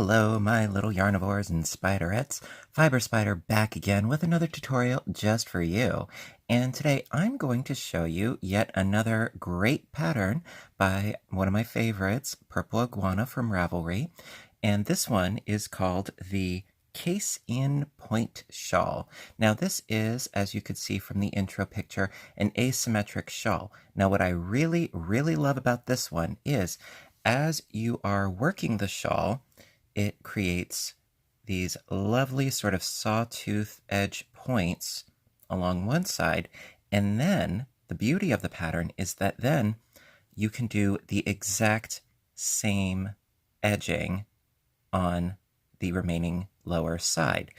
Hello, my little yarnivores and spiderettes. Fiber Spider back again with another tutorial just for you. And today I'm going to show you yet another great pattern by one of my favorites, Purple Iguana from Ravelry. And this one is called the Case-In Point Shawl. Now this is, as you could see from the intro picture, an asymmetric shawl. Now what I really love about this one is as you are working the shawl, it creates these lovely sort of sawtooth edge points along one side. And then the beauty of the pattern is that then you can do the exact same edging on the remaining lower side.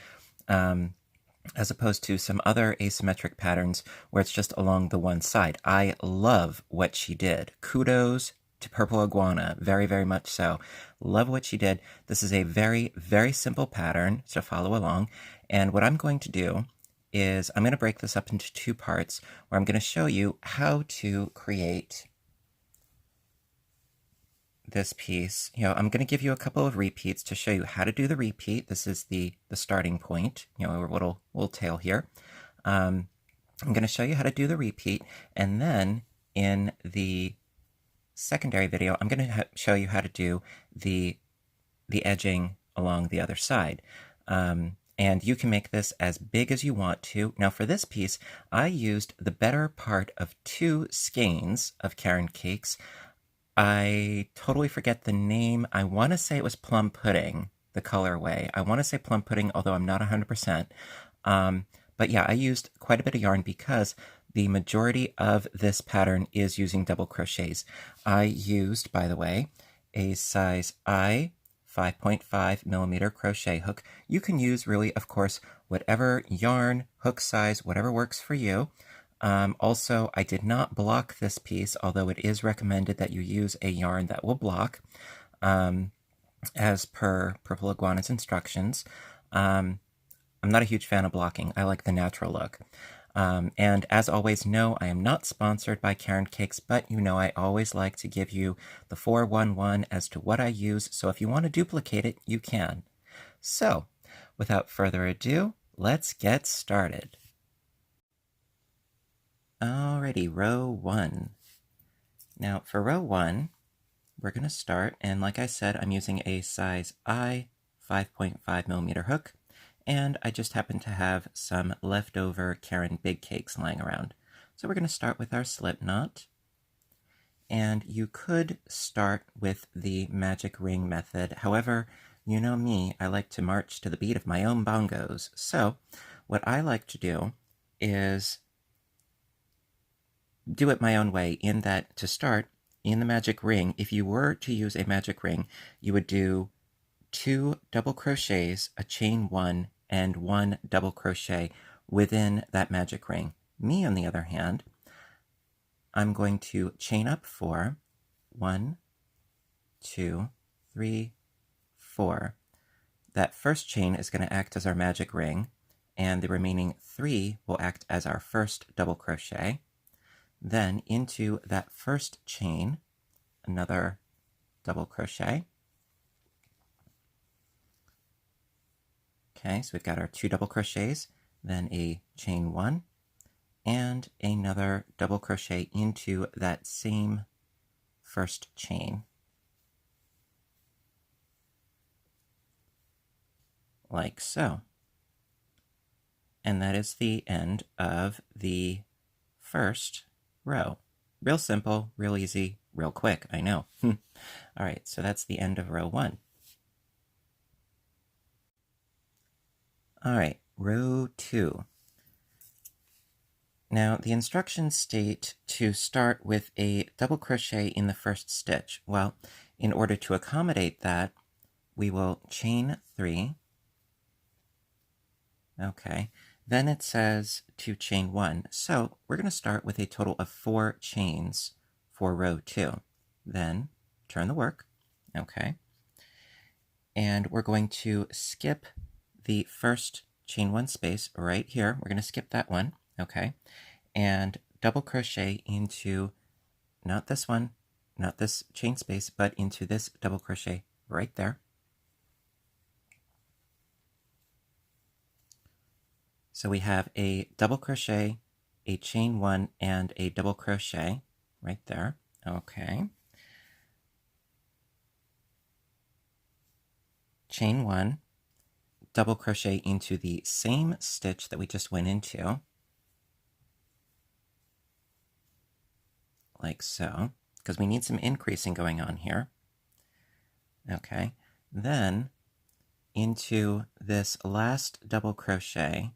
As opposed to some other asymmetric patterns where it's just along the one side. I love what she did. Kudos to Purple Iguana, very much so. Love what she did. This is a very simple pattern to follow along, and what I'm going to do is I'm going to break this up into two parts where I'm going to show you how to create this piece. I'm going to give you a couple of repeats to show you how to do the repeat. This is the starting point, a little tail here. I'm going to show you how to do the repeat, and then in the secondary video, I'm going to show you how to do the edging along the other side. And you can make this as big as you want to. Now for this piece, I used the better part of 2 skeins of Caron Cakes. I totally forget the name. I want to say it was Plum Pudding, the colorway. I want to say Plum Pudding, although I'm not 100%. But yeah, I used quite a bit of yarn because the majority of this pattern is using double crochets. I used, by the way, a size I 5.5 millimeter crochet hook. You can use really, of course, whatever yarn, hook size, whatever works for you. Also, I did not block this piece, although it is recommended that you use a yarn that will block, as per Purple Iguana's instructions. I'm not a huge fan of blocking. I like the natural look. And as always, no, I am not sponsored by Caron Cakes, but I always like to give you the 411 as to what I use, so if you want to duplicate it, you can. So, without further ado, let's get started. Alrighty, row 1. Now, for row 1, we're going to start, and like I said, I'm using a size I 5.5 millimeter hook. And I just happen to have some leftover Caron Big Cakes lying around. So we're going to start with our slip knot. And you could start with the magic ring method. However, you know me, I like to march to the beat of my own bongos. So what I like to do is do it my own way, in that to start in the magic ring, if you were to use a magic ring, you would do 2 double crochets, a chain 1, and 1 double crochet within that magic ring. Me, on the other hand, I'm going to chain up 4, 1, 2, 3, 4. That first chain is going to act as our magic ring, and the remaining 3 will act as our first double crochet. Then into that first chain, another double crochet. Okay, so we've got our 2 double crochets, then a chain 1, and another double crochet into that same first chain. Like so. And that is the end of the first row. Real simple, real easy, real quick, I know. All right, so that's the end of row 1. All right, row 2. Now, the instructions state to start with a double crochet in the first stitch. Well, in order to accommodate that, we will chain 3. Okay, then it says to chain 1. So we're going to start with a total of 4 chains for row 2. Then turn the work. Okay, and we're going to skip the first chain 1 space right here. We're going to skip that one, okay, and double crochet into, not this one, not this chain space, but into this double crochet right there. So we have a double crochet, a chain 1, and a double crochet right there. Okay. Chain 1, double crochet into the same stitch that we just went into, like so, because we need some increasing going on here. Okay, then into this last double crochet,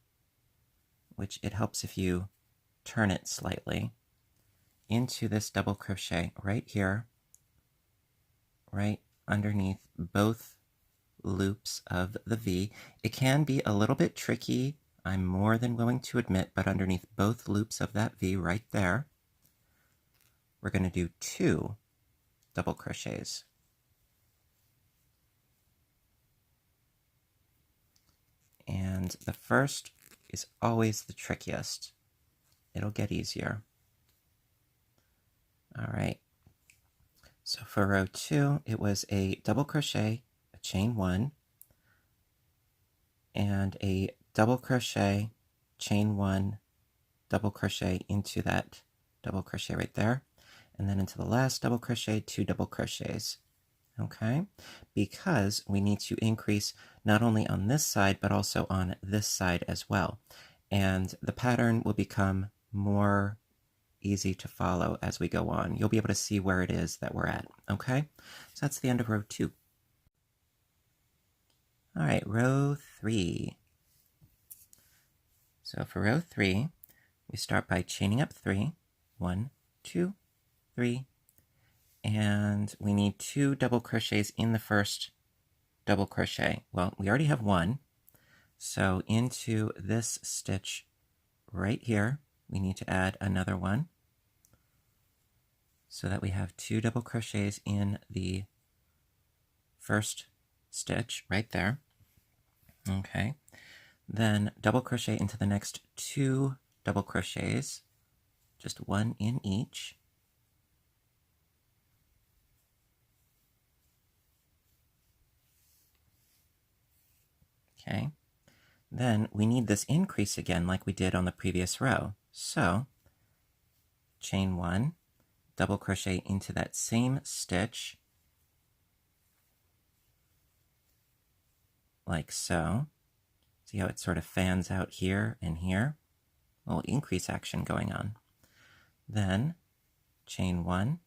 which it helps if you turn it slightly, into this double crochet right here, right underneath both loops of the V. It can be a little bit tricky, I'm more than willing to admit, but underneath both loops of that V right there, we're going to do 2 double crochets. And the first is always the trickiest. It'll get easier. All right. So for row 2, it was a double crochet, a chain 1, and a double crochet, chain 1, double crochet into that double crochet right there, and then into the last double crochet, 2 double crochets. Okay, because we need to increase not only on this side, but also on this side as well. And the pattern will become more easy to follow as we go on. You'll be able to see where it is that we're at. Okay, so that's the end of row 2. All right, row 3. So for row 3, we start by chaining up 3. 1, 2, 3. And we need 2 double crochets in the first double crochet. Well, we already have 1. So into this stitch right here, we need to add another one so that we have 2 double crochets in the first stitch right there. Okay. Then double crochet into the next 2 double crochets, just 1 in each. Okay, then we need this increase again like we did on the previous row. So chain 1, double crochet into that same stitch, like so. See how it sort of fans out here and here? A little increase action going on. Then chain 1,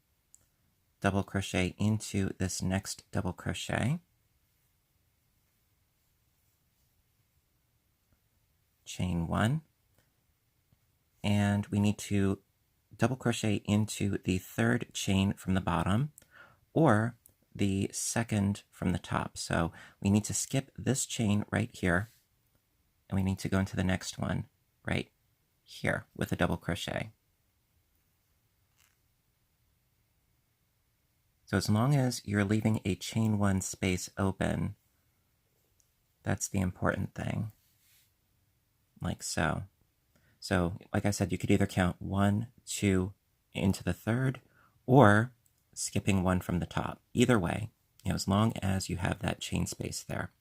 double crochet into this next double crochet, chain 1, and we need to double crochet into the third chain from the bottom or the second from the top. So we need to skip this chain right here and we need to go into the next one right here with a double crochet. So as long as you're leaving a chain 1 space open, that's the important thing. Like so. So, like I said, you could either count 1, 2 into the third, or skipping 1 from the top. Either way, as long as you have that chain space there.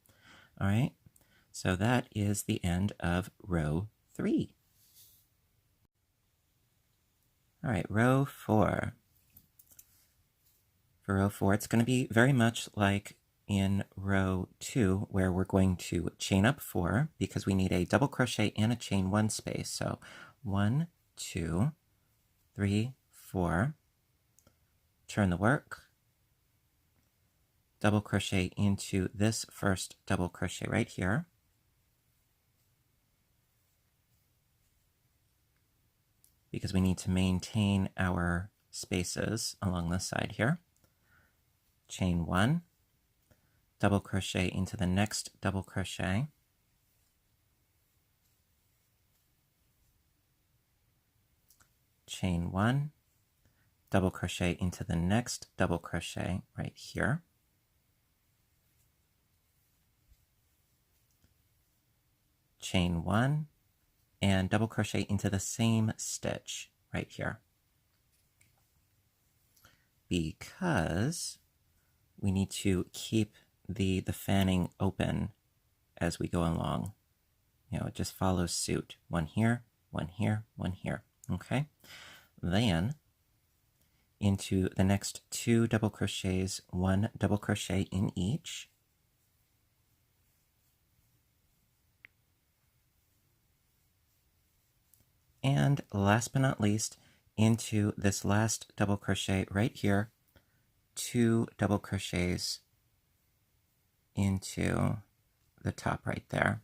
All right, so that is the end of row 3. All right, row 4. For row 4, it's going to be very much like in row 2, where we're going to chain up 4 because we need a double crochet and a chain 1 space. So 1, 2, 3, 4. Turn the work, double crochet into this first double crochet right here, because we need to maintain our spaces along this side here. Chain 1, double crochet into the next double crochet, chain 1, double crochet into the next double crochet right here, chain 1, and double crochet into the same stitch right here, because we need to keep the fanning open as we go along. it just follows suit. One here, one here, one here. Okay. Then into the next 2 double crochets, 1 double crochet in each. And last but not least, into this last double crochet right here, 2 double crochets into the top right there.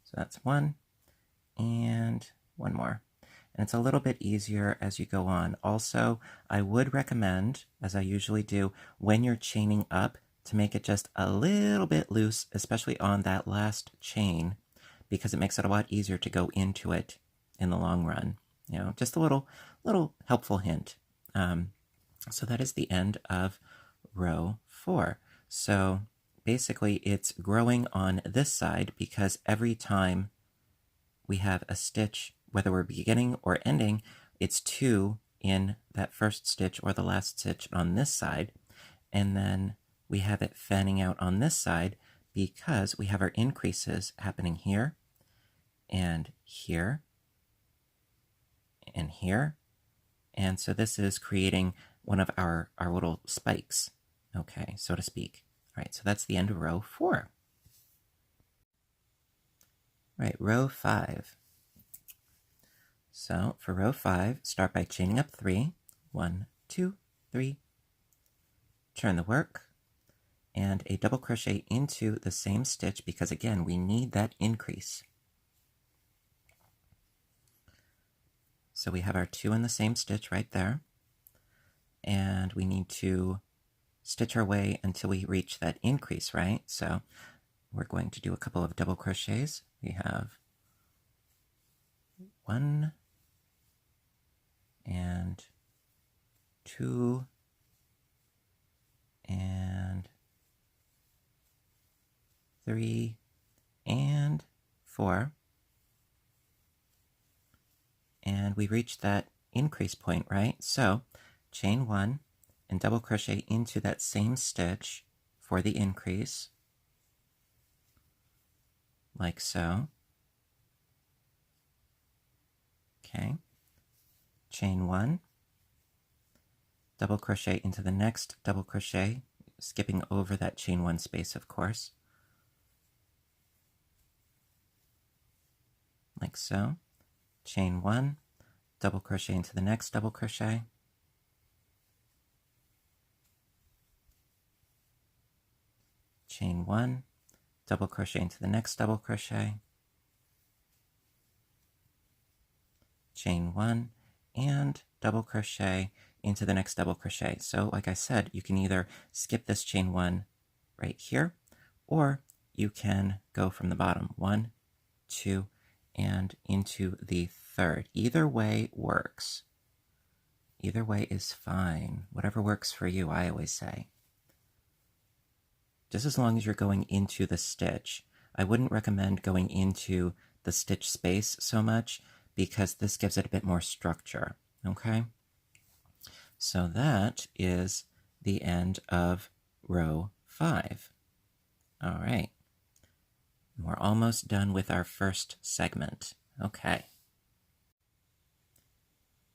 So that's 1 and 1 more. And it's a little bit easier as you go on. Also, I would recommend, as I usually do, when you're chaining up, to make it just a little bit loose, especially on that last chain, because it makes it a lot easier to go into it in the long run. Just a little helpful hint. So that is the end of row 4. So basically it's growing on this side because every time we have a stitch, whether we're beginning or ending, it's 2 in that first stitch or the last stitch on this side. And then we have it fanning out on this side because we have our increases happening here and here and here. And so this is creating one of our little spikes, okay, so to speak. All right, so that's the end of row 4. All right, row 5. So for row 5, start by chaining up 3. 1, 2, 3. Turn the work and a double crochet into the same stitch because again, we need that increase. So we have our 2 in the same stitch right there. And we need to stitch our way until we reach that increase, right? So we're going to do a couple of double crochets. We have 1 and 2 and 3 and 4. And we reached that increase point, right? So chain 1 and double crochet into that same stitch for the increase, like so. Okay. Chain 1, double crochet into the next double crochet, skipping over that chain 1 space, of course, like so. Chain 1, double crochet into the next double crochet, chain 1, double crochet into the next double crochet, chain 1, and double crochet into the next double crochet. So like I said, you can either skip this chain 1 right here, or you can go from the bottom, 1, 2, and into the third. Either way works. Either way is fine. Whatever works for you, I always say. Just as long as you're going into the stitch. I wouldn't recommend going into the stitch space so much because this gives it a bit more structure, okay? So that is the end of row 5. All right. We're almost done with our first segment. Okay.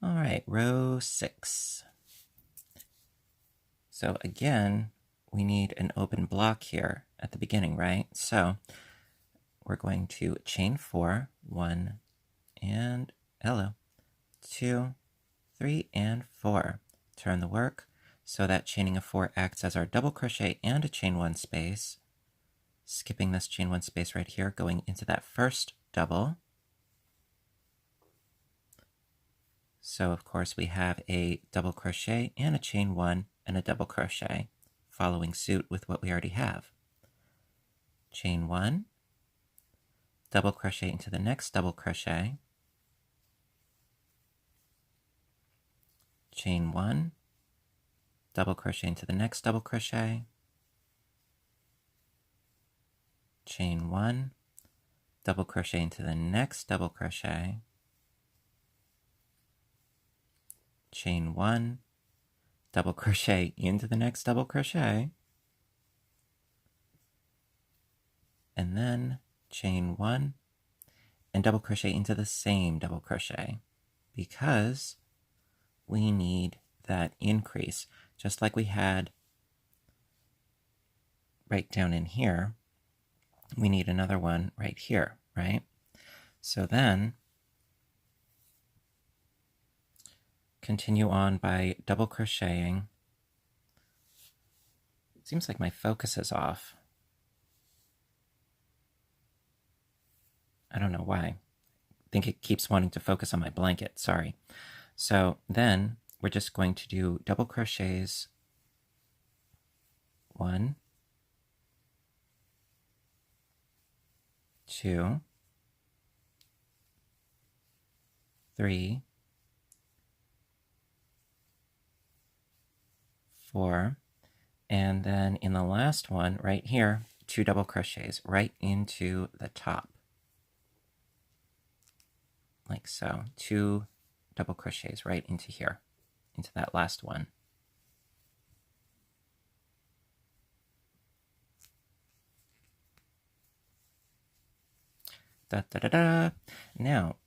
All right, row 6. So again, we need an open block here at the beginning, right? So we're going to chain 4, 1 and hello, 2, 3 and 4. Turn the work so that chaining of 4 acts as our double crochet and a chain 1 space. Skipping this chain 1 space right here, going into that first double. So of course we have a double crochet and a chain 1 and a double crochet, following suit with what we already have. Chain 1, double crochet into the next double crochet, chain 1, double crochet into the next double crochet, chain 1, double crochet into the next double crochet, chain 1, double crochet into the next double crochet, and then chain 1 and double crochet into the same double crochet, because we need that increase, just like we had right down in here. We need another one right here, right? So then continue on by double crocheting. It seems like my focus is off. I don't know why. I think it keeps wanting to focus on my blanket, sorry. So then we're just going to do double crochets, 1, 2, 3, 4, and then in the last one right here, 2 double crochets right into the top, like so. 2 double crochets right into here, into that last one. Da, da, da, da. Now,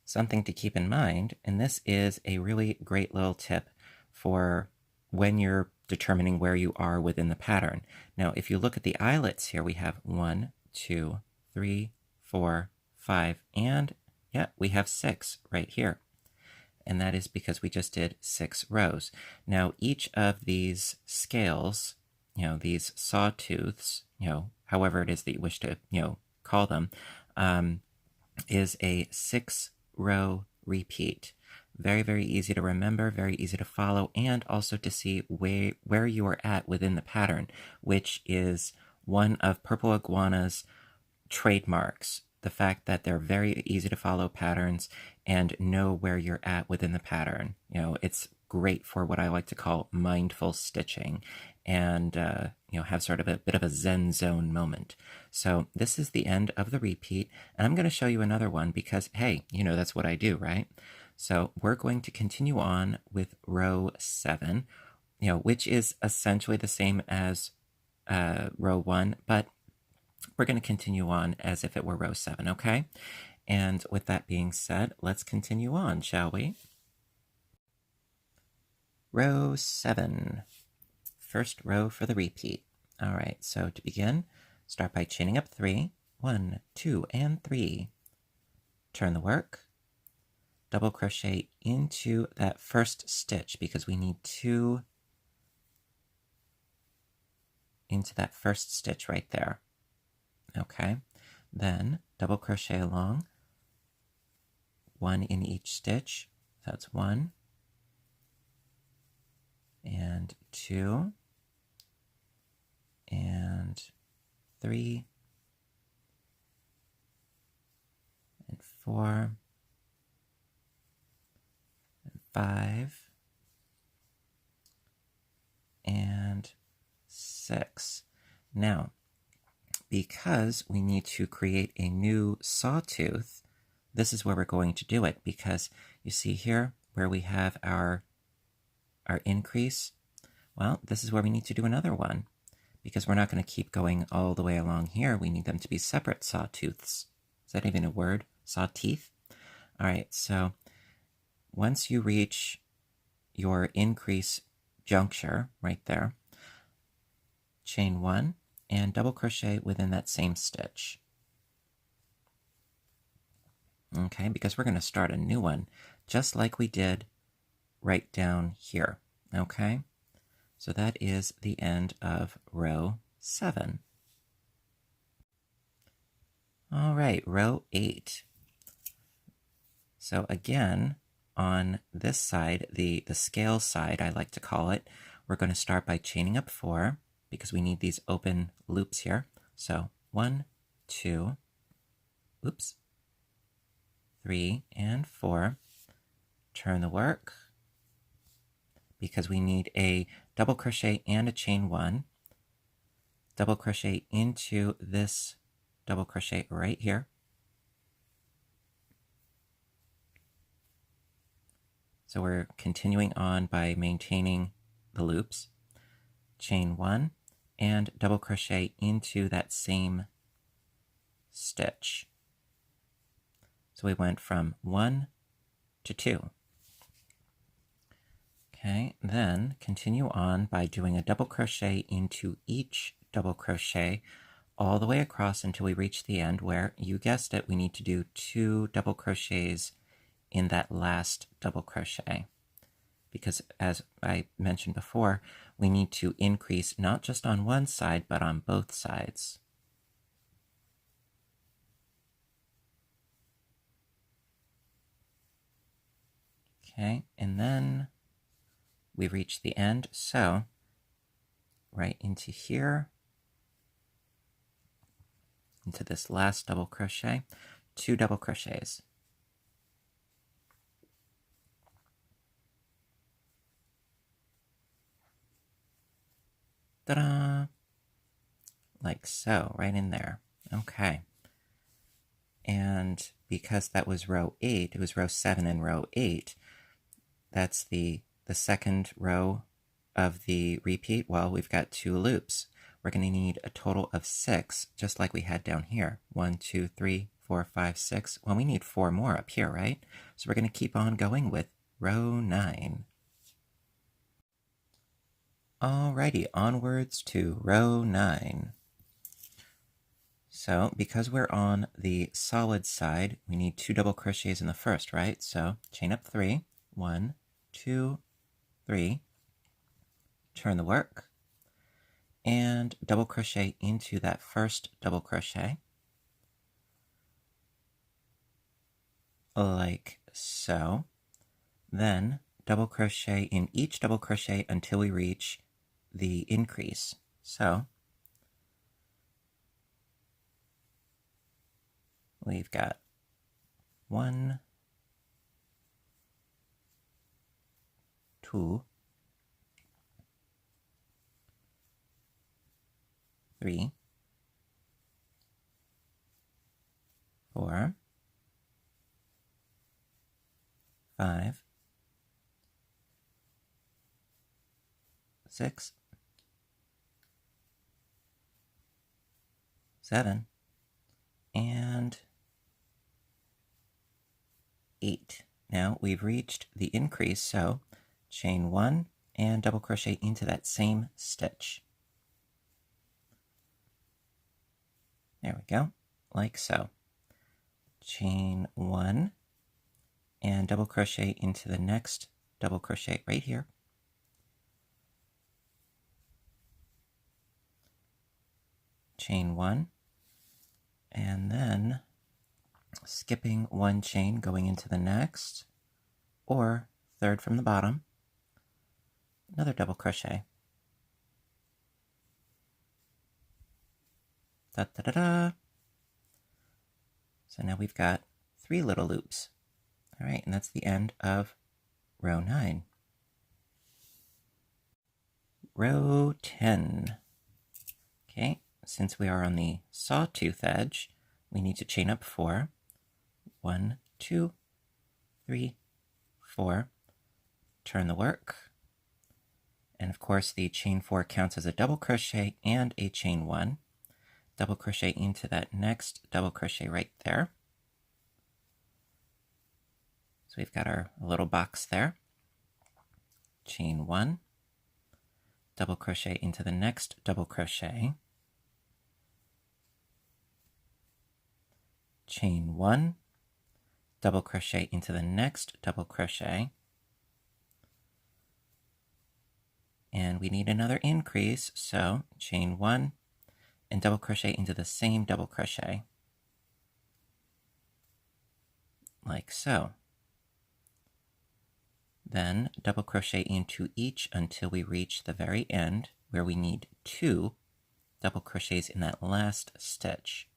something to keep in mind, and this is a really great little tip for when you're determining where you are within the pattern. Now, if you look at the eyelets here, we have 1, 2, 3, 4, 5, and yeah, we have 6 right here. And that is because we just did 6 rows. Now, each of these scales, these sawtooths, however it is that you wish to, call them, is a 6-row repeat. Very, very easy to remember, very easy to follow, and also to see where you are at within the pattern, which is one of Purple Iguana's trademarks. The fact that they're very easy to follow patterns and know where you're at within the pattern. It's great for what I like to call mindful stitching, and have sort of a bit of a Zen zone moment. So this is the end of the repeat, and I'm going to show you another one because, hey, that's what I do, right? So we're going to continue on with row 7, which is essentially the same as row 1, but we're going to continue on as if it were row 7, okay? And with that being said, let's continue on, shall we? Row 7. First row for the repeat. All right, so to begin, start by chaining up 3. 1, 2, and 3. Turn the work. Double crochet into that first stitch because we need 2 into that first stitch right there. Okay, then double crochet along, 1 in each stitch. That's 1 and 2 and 3 and 4 and 5 and 6. Now, because we need to create a new sawtooth, this is where we're going to do it, because you see here where we have our increase. Well, this is where we need to do another one, because we're not going to keep going all the way along here. We need them to be separate sawtooths. Is that even a word? Sawteeth? All right, so once you reach your increase juncture right there, chain 1 and double crochet within that same stitch. Okay, because we're going to start a new one, just like we did right down here. Okay, so that is the end of row 7. All right, row 8. So again, on this side, the scale side, I like to call it, we're going to start by chaining up 4, because we need these open loops here. So 1, 2, oops, 3, and 4. Turn the work, because we need a double crochet and a chain 1. Double crochet into this double crochet right here. So we're continuing on by maintaining the loops. Chain 1 and double crochet into that same stitch. So we went from 1 to 2. Okay, then continue on by doing a double crochet into each double crochet all the way across until we reach the end where, you guessed it, we need to do 2 double crochets in that last double crochet. Because as I mentioned before, we need to increase not just on one side, but on both sides. Okay, and then we reach the end, so right into here, into this last double crochet, 2 double crochets. Ta-da! Like so, right in there. Okay. And because that was row 8, it was row 7 and row 8, that's the second row of the repeat. Well, we've got 2 loops. We're going to need a total of 6, just like we had down here. 1, 2, 3, 4, 5, 6. Well, we need 4 more up here, right? So we're going to keep on going with row 9. Alrighty, onwards to row 9. So because we're on the solid side, we need 2 double crochets in the first, right? So chain up 3, 1, 2, 3, turn the work, and double crochet into that first double crochet, like so. Then double crochet in each double crochet until we reach the increase. So we've got 1, 2, 3, 4, 5, 6, 7, and 8. Now we've reached the increase, so chain 1 and double crochet into that same stitch. There we go, like so. Chain 1 and double crochet into the next double crochet right here. Chain 1, and then skipping 1 chain going into the next, or third from the bottom, another double crochet. Da da da da. So now we've got 3 little loops. All right, and that's the end of row 9. Row 10. Okay, since we are on the sawtooth edge, we need to chain up 4. 1, 2, 3, 4. Turn the work. And of course, the chain 4 counts as a double crochet and a chain 1. Double crochet into that next double crochet right there. So we've got our little box there. Chain 1, double crochet into the next double crochet. Chain 1, double crochet into the next double crochet. And we need another increase, so chain 1 and double crochet into the same double crochet, like so. Then double crochet into each until we reach the very end, where we need 2 double crochets in that last stitch.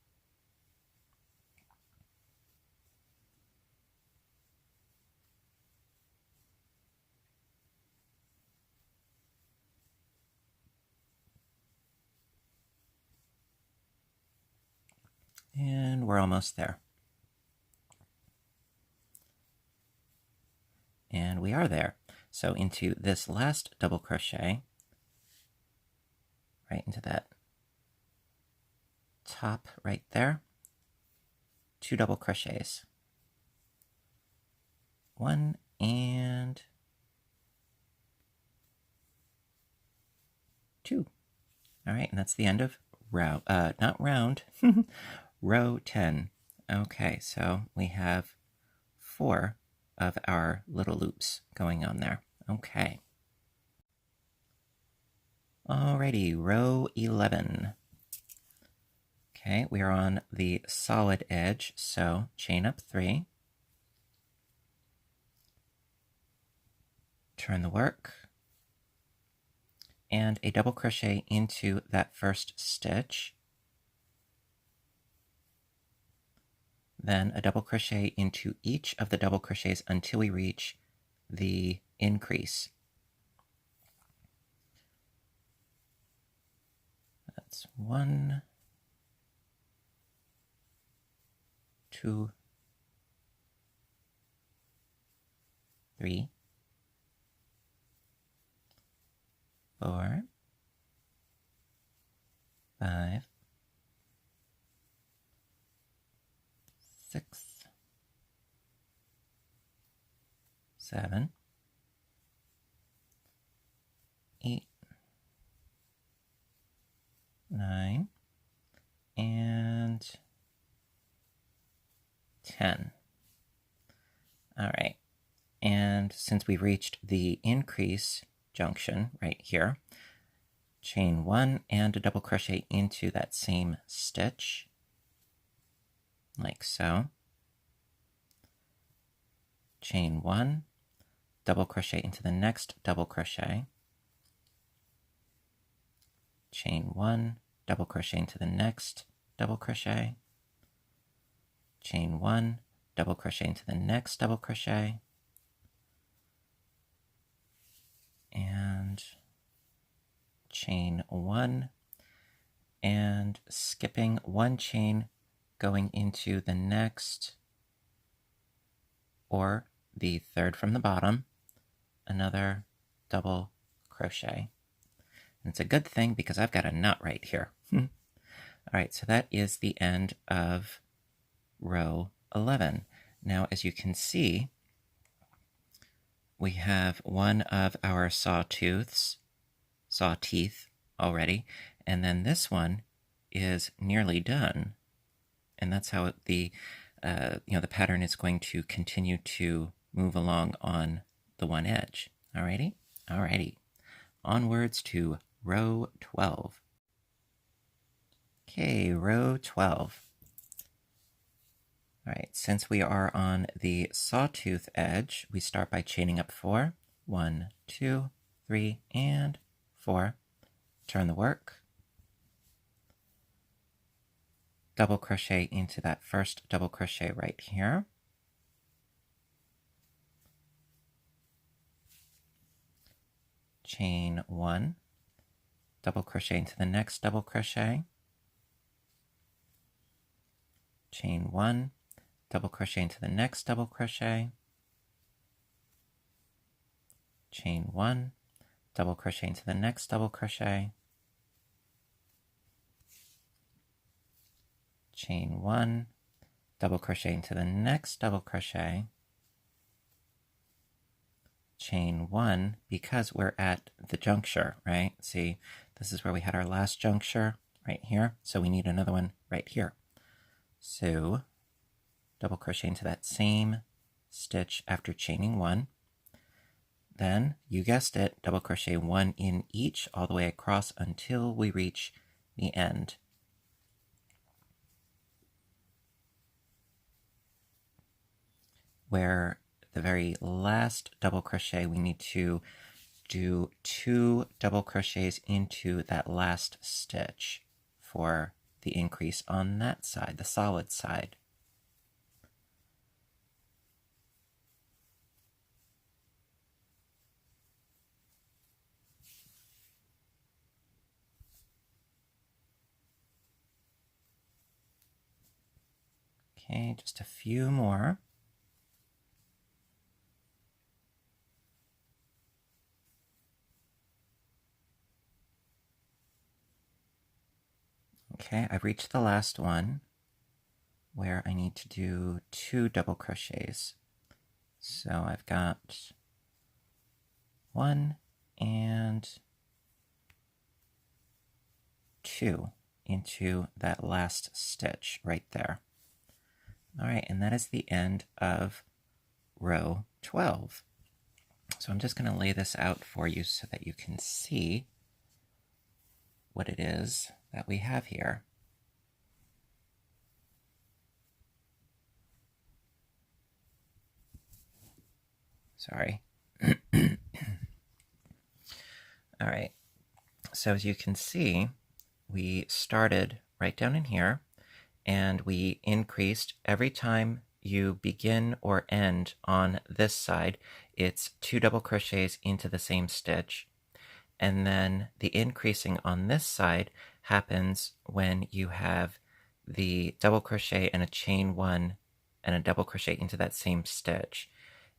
And we're almost there. And we are there. So into this last double crochet, right into that top right there. 2 double crochets. 1 and 2. All right, and that's the end of row, not round, row 10. Okay, so we have 4 of our little loops going on there. Okay. Alrighty, row 11. Okay, we are on the solid edge, so chain up 3. Turn the work. And a double crochet into that first stitch. Then a double crochet into each of the double crochets until we reach the increase. That's 1, 2, 3, 4, 5, 6, 7, 8, 9, and 10. All right, and since we've reached the increase junction right here, chain 1 and a double crochet into that same stitch, like so. Chain 1, double crochet into the next double crochet, chain 1, double crochet into the next double crochet, chain 1, double crochet into the next double crochet, and chain 1, and skipping 1 chain going into the next, or the third from the bottom, another double crochet. And it's a good thing because I've got a knot right here. All right, so that is the end of row 11. Now, as you can see, we have one of our saw teeth already, and then this one is nearly done. And that's how the the pattern is going to continue to move along on the one edge. Alrighty? Alrighty. Onwards to row 12. Okay, row 12. Alright, since we are on the sawtooth edge, we start by chaining up 4. 1, 2, 3, and 4. Turn the work. Double crochet into that first double crochet right here. Chain 1, double crochet into the next double crochet, chain 1, double crochet into the next double crochet, chain 1, double crochet into the next double crochet, chain 1, double crochet into the next double crochet, chain 1, because we're at the juncture, right? See, this is where we had our last juncture right here, so we need another one right here. So double crochet into that same stitch after chaining 1. Then, you guessed it, double crochet 1 in each all the way across until we reach the end. Where the very last double crochet, we need to do 2 double crochets into that last stitch for the increase on that side, the solid side. Okay, just a few more. Okay, I've reached the last one where I need to do 2 double crochets. So I've got 1 and 2 into that last stitch right there. All right, and that is the end of row 12. So I'm just going to lay this out for you so that you can see what it is that we have here. Sorry. All right, so as you can see, we started right down in here, and we increased every time you begin or end on this side, it's 2 double crochets into the same stitch. And then the increasing on this side happens when you have the double crochet and a chain 1 and a double crochet into that same stitch.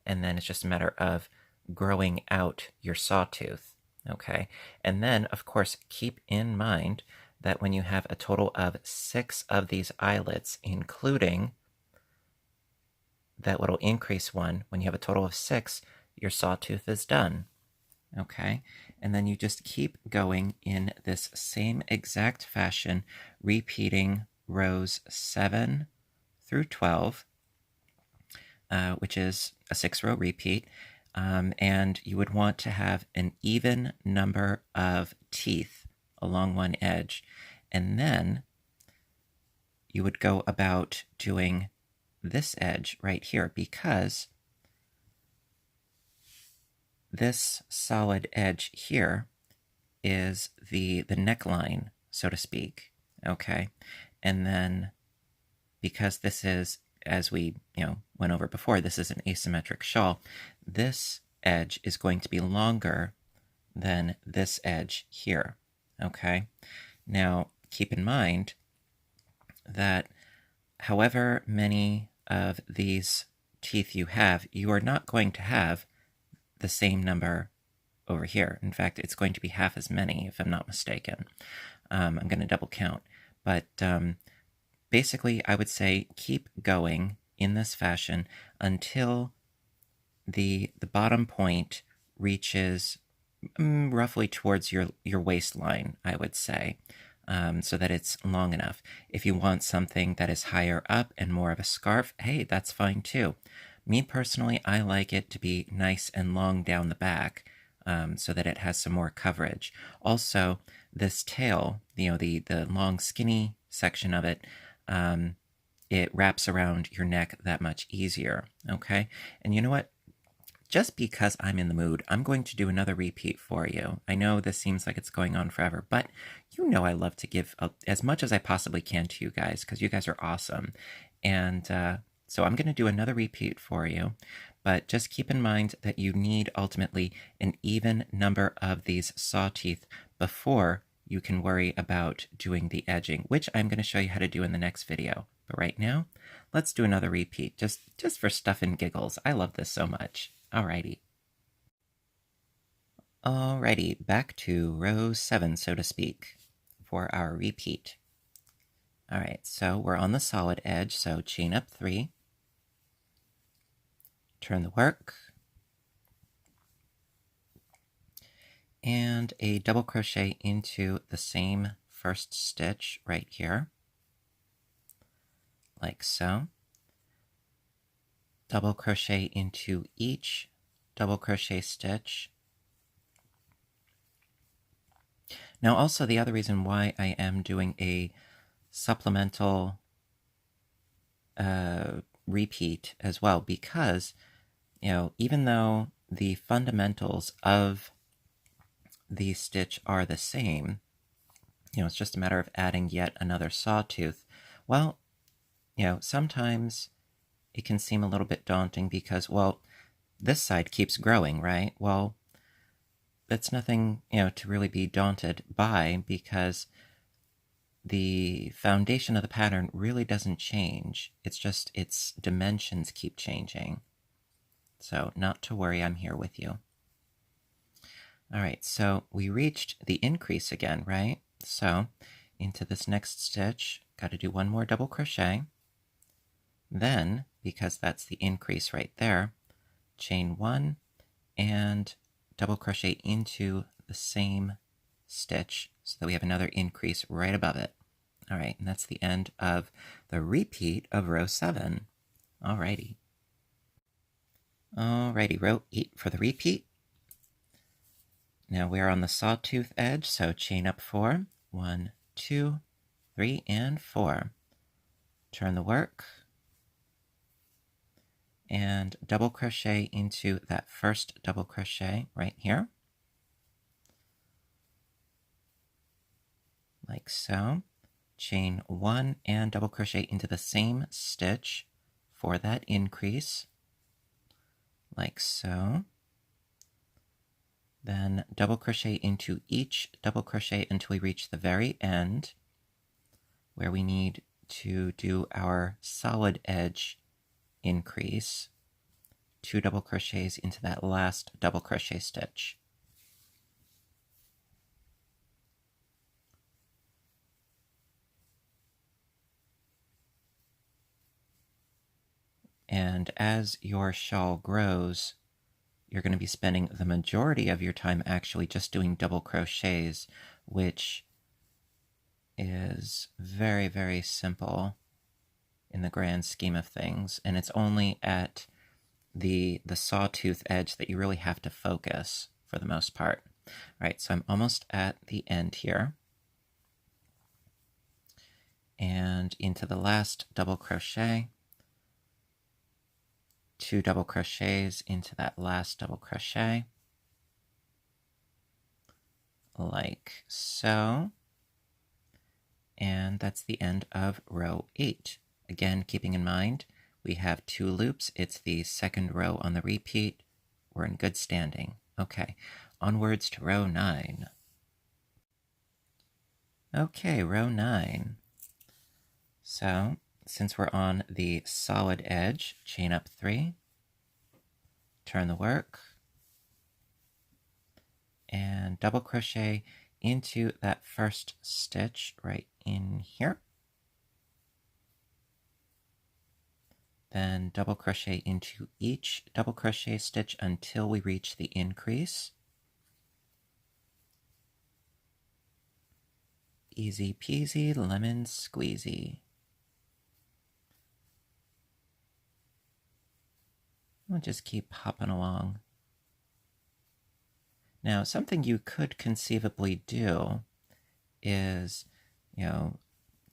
And then it's just a matter of growing out your sawtooth. Okay, and then of course keep in mind that when you have a total of 6 of these eyelets, including that little increase one, when you have a total of 6, your sawtooth is done. Okay, and then you just keep going in this same exact fashion, repeating rows 7 through 12, which is a 6-row repeat. And you would want to have an even number of teeth along one edge. And then you would go about doing this edge right here, because this solid edge here is the neckline, so to speak. Okay, and then because this is, as we went over before, this is an asymmetric shawl, this edge is going to be longer than this edge here. Okay, now keep in mind that however many of these teeth you have, you are not going to have the same number over here. In fact, it's going to be half as many, if I'm not mistaken. I'm going to double count. But basically, I would say keep going in this fashion until the bottom point reaches roughly towards your waistline, I would say, so that it's long enough. If you want something that is higher up and more of a scarf, hey, that's fine too. Me personally, I like it to be nice and long down the back, so that it has some more coverage. Also, this tail, the long skinny section of it, it wraps around your neck that much easier, okay? And you know what? Just because I'm in the mood, I'm going to do another repeat for you. I know this seems like it's going on forever, but I love to give as much as I possibly can to you guys, because you guys are awesome. And so I'm going to do another repeat for you, but just keep in mind that you need ultimately an even number of these saw teeth before you can worry about doing the edging, which I'm going to show you how to do in the next video. But right now, let's do another repeat, just for stuff and giggles. I love this so much. Alrighty. Alrighty, back to row 7, so to speak, for our repeat. Alright, so we're on the solid edge, so chain up 3, turn the work, and a double crochet into the same first stitch right here, like so. Double crochet into each double crochet stitch. Now also, the other reason why I am doing a supplemental repeat as well, because even though the fundamentals of the stitch are the same, it's just a matter of adding yet another sawtooth. Well, sometimes it can seem a little bit daunting because, well, this side keeps growing, right? Well, that's nothing, to really be daunted by, because the foundation of the pattern really doesn't change. It's just its dimensions keep changing. So not to worry, I'm here with you. All right, so we reached the increase again, right? So into this next stitch, got to do one more double crochet. Then, because that's the increase right there, chain 1 and double crochet into the same stitch so that we have another increase right above it. All right, and that's the end of the repeat of row 7. Alrighty. Alrighty, row 8 for the repeat. Now we're on the sawtooth edge, so chain up 4. 1, 2, 3, and 4. Turn the work. And double crochet into that first double crochet right here. Like so. Chain 1 and double crochet into the same stitch for that increase. Like so. Then double crochet into each double crochet until we reach the very end, where we need to do our solid edge increase. 2 double crochets into that last double crochet stitch. And as your shawl grows, you're going to be spending the majority of your time actually just doing double crochets, which is very, very simple in the grand scheme of things. And it's only at the sawtooth edge that you really have to focus for the most part. All right, so I'm almost at the end here. And into the last double crochet. 2 double crochets into that last double crochet, like so. And that's the end of row 8. Again, keeping in mind, we have 2 loops. It's the second row on the repeat. We're in good standing. Okay, onwards to row 9. Okay, row 9. So, since we're on the solid edge, chain up 3, turn the work, and double crochet into that first stitch right in here. Then double crochet into each double crochet stitch until we reach the increase. Easy peasy lemon squeezy. We'll just keep hopping along. Now, something you could conceivably do is,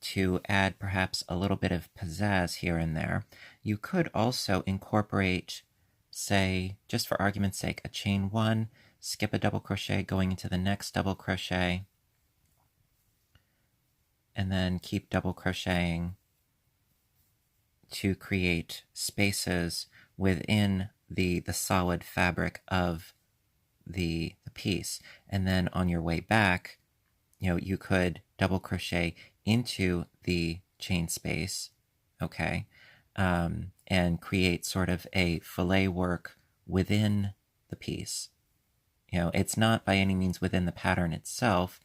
to add perhaps a little bit of pizzazz here and there. You could also incorporate, say, just for argument's sake, a chain 1, skip a double crochet going into the next double crochet, and then keep double crocheting to create spaces within the solid fabric of the piece. And then on your way back, you could double crochet into the chain space, okay, and create sort of a fillet work within the piece. It's not by any means within the pattern itself.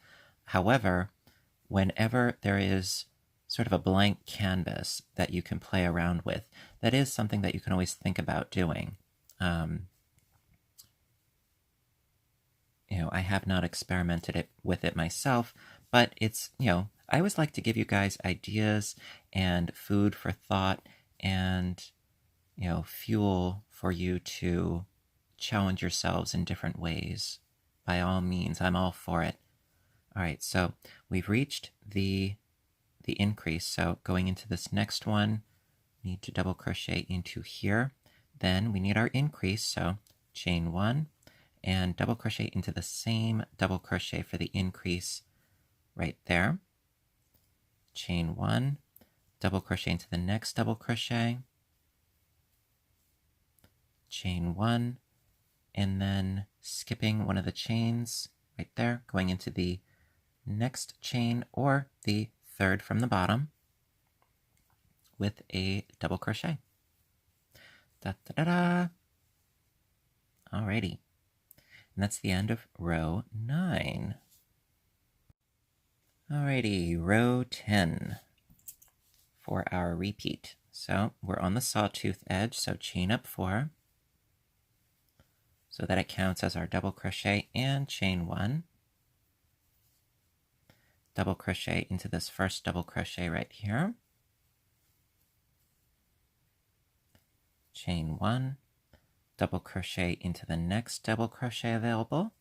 However, whenever there is sort of a blank canvas that you can play around with, that is something that you can always think about doing. I have not experimented with it myself, but it's, I always like to give you guys ideas and food for thought and, fuel for you to challenge yourselves in different ways. By all means, I'm all for it. All right, so we've reached the increase. So going into this next one, we need to double crochet into here. Then we need our increase, so chain 1 and double crochet into the same double crochet for the increase right there. Chain 1, double crochet into the next double crochet, chain 1, and then skipping one of the chains right there, going into the next chain or the third from the bottom with a double crochet. Da da da da. Alrighty. And that's the end of row 9. Alrighty, row 10 for our repeat. So we're on the sawtooth edge, so chain up 4 so that it counts as our double crochet, and chain 1. Double crochet into this first double crochet right here. Chain 1, double crochet into the next double crochet available.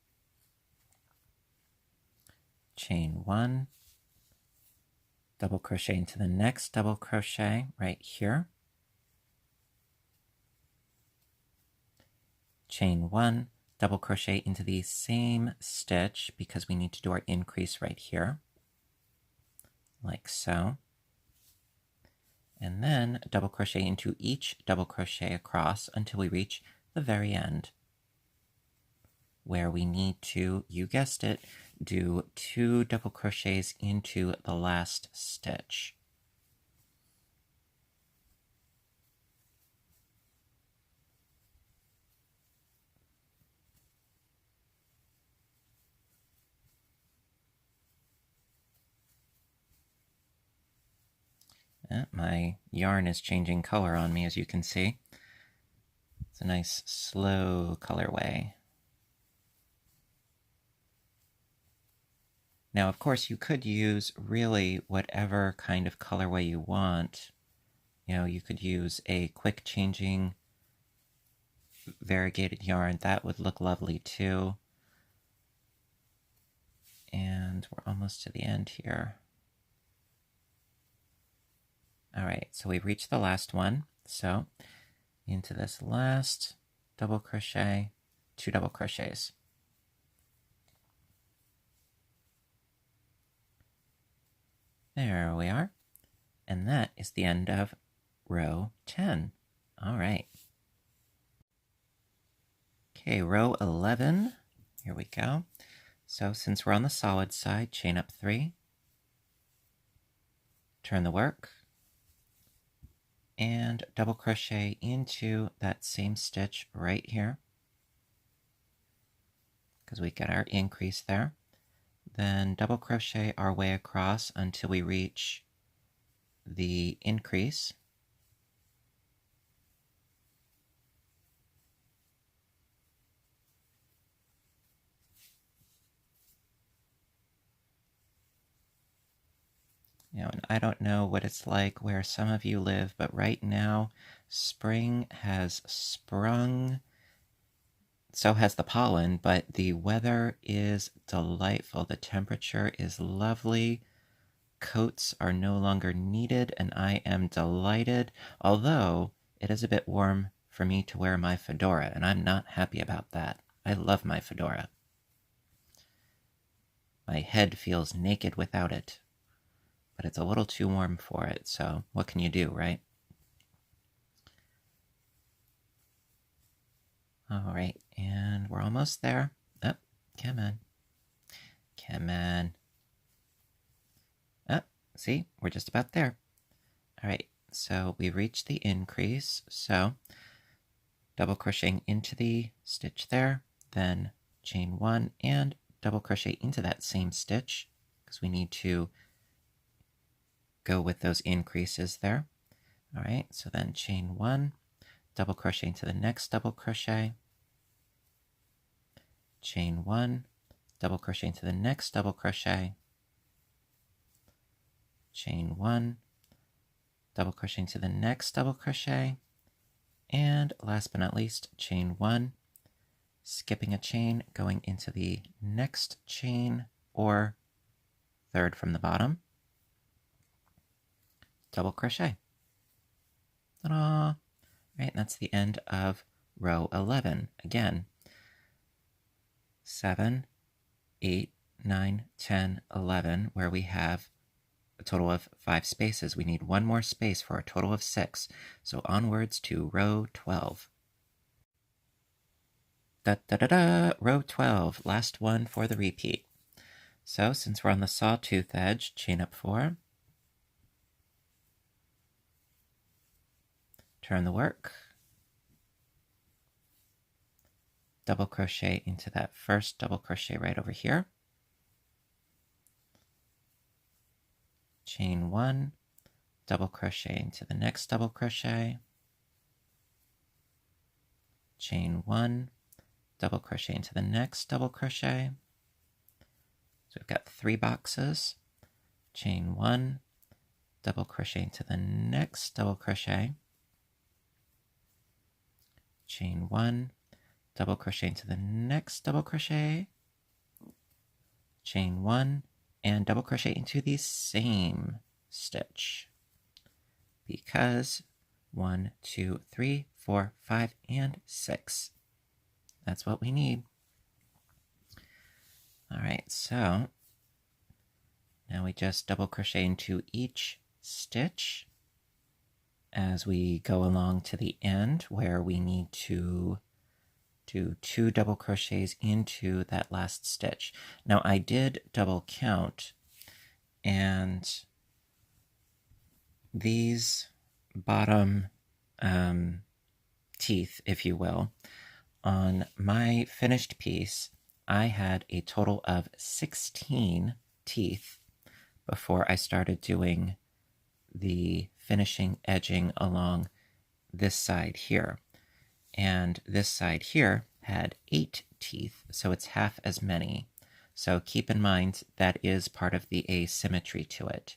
Chain 1, double crochet into the next double crochet right here. Chain 1, double crochet into the same stitch because we need to do our increase right here, like so. And then double crochet into each double crochet across until we reach the very end, where we need to, you guessed it, do 2 double crochets into the last stitch. My yarn is changing color on me, as you can see. It's a nice slow colorway. Now, of course, you could use really whatever kind of colorway you want. You know, you could use a quick changing variegated yarn. That would look lovely too. And we're almost to the end here. All right, so we've reached the last one. So into this last double crochet, 2 double crochets. There we are. And that is the end of row 10. All right. Okay, row 11. Here we go. So since we're on the solid side, chain up 3, turn the work, and double crochet into that same stitch right here, because we got our increase there. Then double crochet our way across until we reach the increase. You know, and I don't know what it's like where some of you live, but right now, spring has sprung. So has the pollen, but the weather is delightful. The temperature is lovely. Coats are no longer needed, and I am delighted, although it is a bit warm for me to wear my fedora, and I'm not happy about that. I love my fedora. My head feels naked without it, but it's a little too warm for it, so what can you do, right? All right, and we're almost there. Oh, come on. Come on. Oh, see, we're just about there. All right, so we reached the increase, so double crocheting into the stitch there, then chain 1 and double crochet into that same stitch, because we need to go with those increases there. All right, so then chain 1, double crochet into the next double crochet, chain 1, double crochet into the next double crochet, chain 1, double crochet into the next double crochet, and last but not least, chain 1, skipping a chain, going into the next chain or third from the bottom, double crochet. Ta-da! All right, that's the end of row 11. Again, 7, 8, 9, 10, 11, where we have a total of 5 spaces. We need 1 more space for a total of 6. So onwards to row 12. Da-da-da-da! Row 12, last one for the repeat. So since we're on the sawtooth edge, chain up 4, turn the work, double crochet into that first double crochet right over here, chain 1, double crochet into the next double crochet, chain 1, double crochet into the next double crochet. So we've got 3 boxes, chain 1, double crochet into the next double crochet, chain 1, double crochet into the next double crochet, chain 1, and double crochet into the same stitch, because 1, 2, 3, 4, 5, and 6. That's what we need. All right, so now we just double crochet into each stitch as we go along to the end, where we need to do 2 double crochets into that last stitch. Now I did double count, and these bottom teeth, if you will, on my finished piece, I had a total of 16 teeth before I started doing the finishing edging along this side here. And this side here had 8 teeth, so it's half as many. So keep in mind that is part of the asymmetry to it.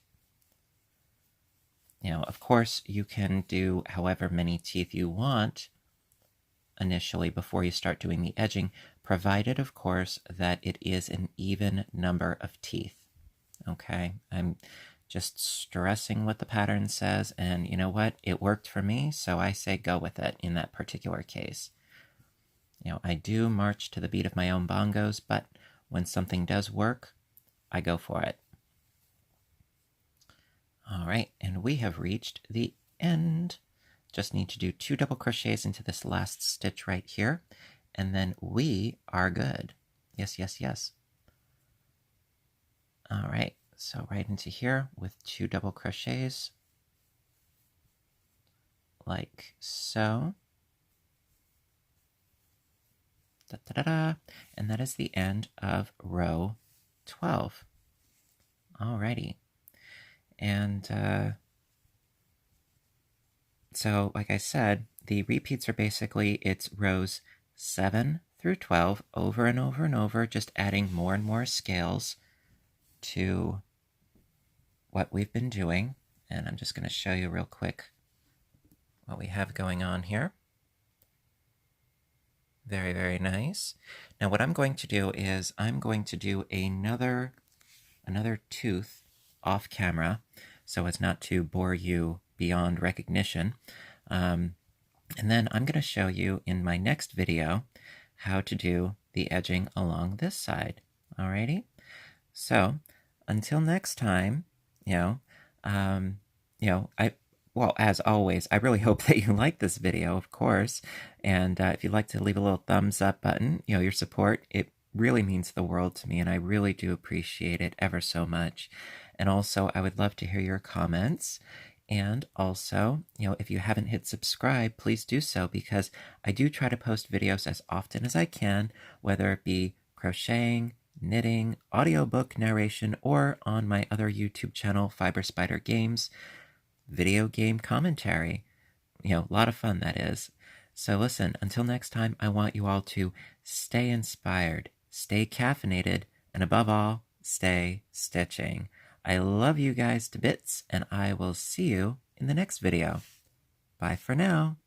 You know, of course, you can do however many teeth you want initially before you start doing the edging, provided, of course, that it is an even number of teeth. Okay, I'm just stressing what the pattern says, and you know what? It worked for me, so I say go with it in that particular case. You know, I do march to the beat of my own bongos, but when something does work, I go for it. All right, and we have reached the end. Just need to do 2 double crochets into this last stitch right here, and then we are good. Yes, yes, yes. All right, so right into here with 2 double crochets, like so. Da, da, da, da. And that is the end of row 12. Alrighty. And so, like I said, the repeats are basically, it's rows 7 through 12 over and over and over, just adding more and more scales to what we've been doing. And I'm just going to show you real quick what we have going on here. Very, very nice. Now what I'm going to do is I'm going to do another tooth off camera so as not to bore you beyond recognition. And then I'm going to show you in my next video how to do the edging along this side. Alrighty? So until next time, well, as always, I really hope that you like this video, of course. And if you'd like to leave a little thumbs up button, your support, it really means the world to me, and I really do appreciate it ever so much. And also, I would love to hear your comments. And also, if you haven't hit subscribe, please do so, because I do try to post videos as often as I can, whether it be crocheting, knitting, audiobook narration, or on my other YouTube channel, Fiber Spider Games, video game commentary. A lot of fun, that is. So listen, until next time, I want you all to stay inspired, stay caffeinated, and above all, stay stitching. I love you guys to bits, and I will see you in the next video. Bye for now.